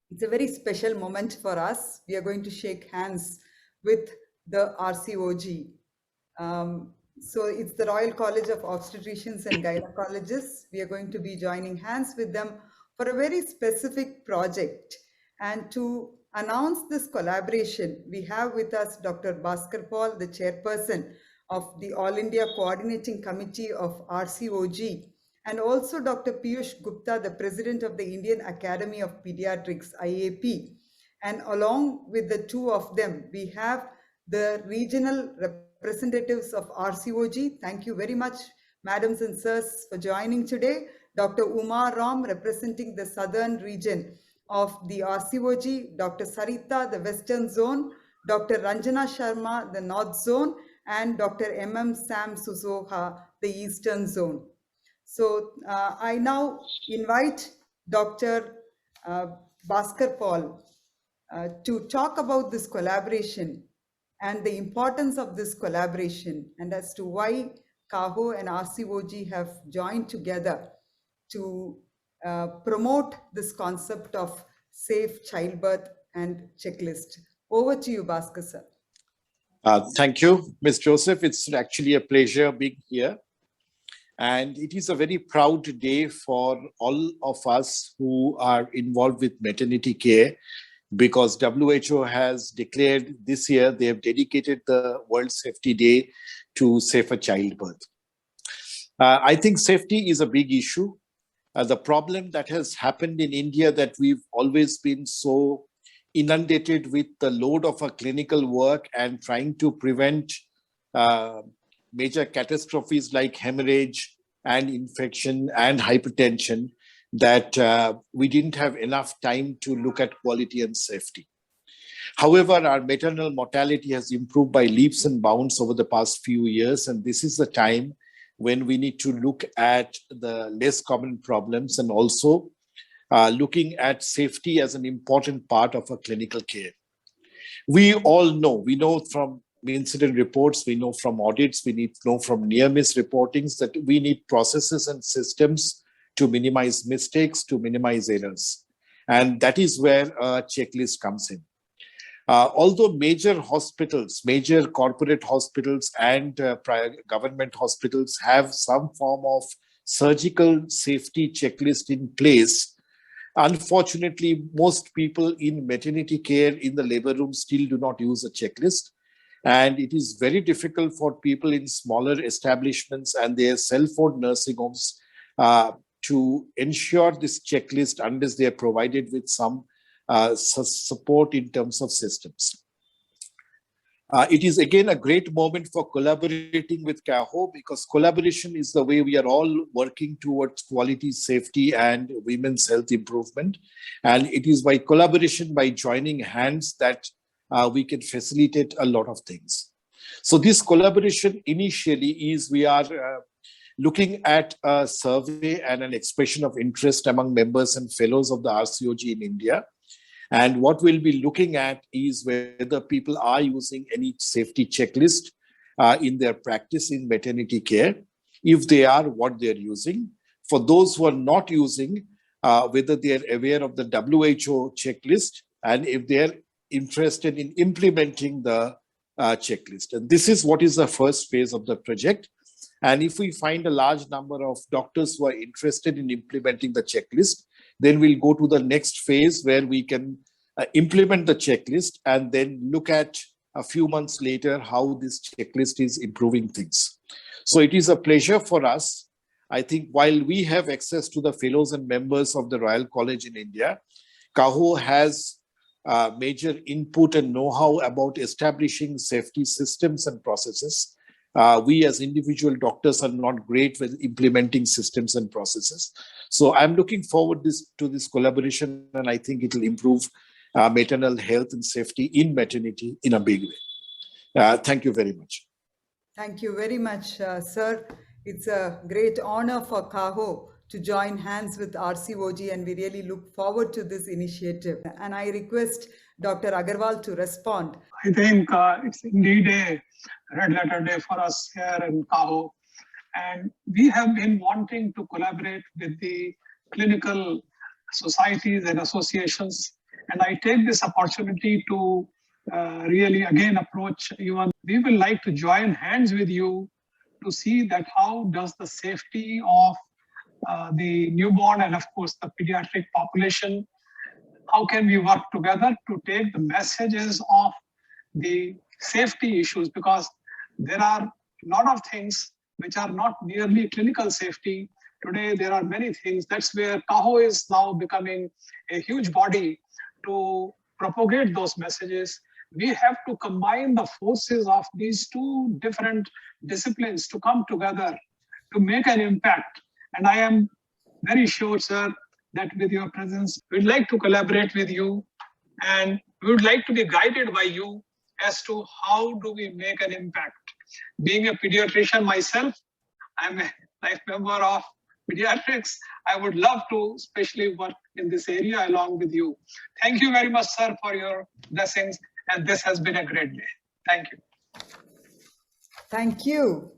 It's a very special moment for us. We are going to shake hands with the RCOG. So it's the Royal College of Obstetricians and Gynecologists. We are going to be joining hands with them for a very specific project. And to announce this collaboration, we have with us Dr. Bhaskar Paul, the chairperson of the All India Coordinating Committee of RCOG, and also Dr. Piyush Gupta, the president of the Indian Academy of Pediatrics, IAP. And along with the two of them, we have the regional representatives of RCOG. Thank you very much, madams and sirs, for joining today. Dr. Uma Ram, representing the southern region of the RCOG, Dr. Sarita, the western zone, Dr. Ranjana Sharma, the north zone, and Dr. M.M. Sam Susoha, the eastern zone. So I now invite Dr. Bhaskar Paul to talk about this collaboration and the importance of this collaboration, and as to why CAHO and RCOG have joined together to promote this concept of safe childbirth and checklist. Over to you, Bhaskar sir. Thank you, Ms. Joseph. It's actually a pleasure being here. And it is a very proud day for all of us who are involved with maternity care, because WHO has declared this year they have dedicated the World Safety Day to safer childbirth. I think safety is a big issue. The problem that has happened in India, that we've always been so inundated with the load of our clinical work and trying to prevent major catastrophes like hemorrhage and infection and hypertension, that we didn't have enough time to look at quality and safety. However, our maternal mortality has improved by leaps and bounds over the past few years, and this is the time when we need to look at the less common problems and also looking at safety as an important part of our clinical care. We all know, we know from incident reports, we know from audits, we know from near-miss reportings that we need processes and systems to minimize mistakes, to minimize errors. And that is where a checklist comes in. Although major hospitals, major corporate hospitals and government hospitals have some form of surgical safety checklist in place, unfortunately, most people in maternity care in the labor room still do not use a checklist. And it is very difficult for people in smaller establishments and their self-owned nursing homes to ensure this checklist unless they are provided with some support in terms of systems. It is again a great moment for collaborating with CAHO, because collaboration is the way we are all working towards quality, safety, and women's health improvement. And it is by collaboration, by joining hands, that we can facilitate a lot of things. So this collaboration initially is, we are looking at a survey and an expression of interest among members and fellows of the RCOG in India. And what we'll be looking at is whether people are using any safety checklist in their practice in maternity care. If they are, what they're using. For those who are not using, whether they're aware of the WHO checklist, and if they're interested in implementing the checklist. And this is what is the first phase of the project. And if we find a large number of doctors who are interested in implementing the checklist, then we'll go to the next phase where we can implement the checklist and then look at a few months later how this checklist is improving things. So it is a pleasure for us. I think while we have access to the fellows and members of the Royal College in India, CAHO has major input and know-how about establishing safety systems and processes. We as individual doctors are not great with implementing systems and processes. So I'm looking forward to this collaboration, and I think it will improve maternal health and safety in maternity in a big way. Thank you very much. Thank you very much, sir. It's a great honor for CAHO to join hands with RCOG, and we really look forward to this initiative. And I request Dr. Agarwal to respond. I think it's indeed a red letter day for us here in CAHO. And we have been wanting to collaborate with the clinical societies and associations And I take this opportunity to really again approach you. We will like to join hands with you to see that how does the safety of the newborn and of course the pediatric population, how can we work together to take the messages of the safety issues, because there are a lot of things which are not merely clinical safety. Today, there are many things. That's where KAHO is now becoming a huge body to propagate those messages. We have to combine the forces of these two different disciplines to come together to make an impact. And I am very sure, sir, that with your presence, we'd like to collaborate with you and we would like to be guided by you as to how do we make an impact. Being a pediatrician myself, I'm a life member of pediatrics. I would love to especially work in this area along with you. Thank you very much, sir, for your blessings. And this has been a great day. Thank you. Thank you.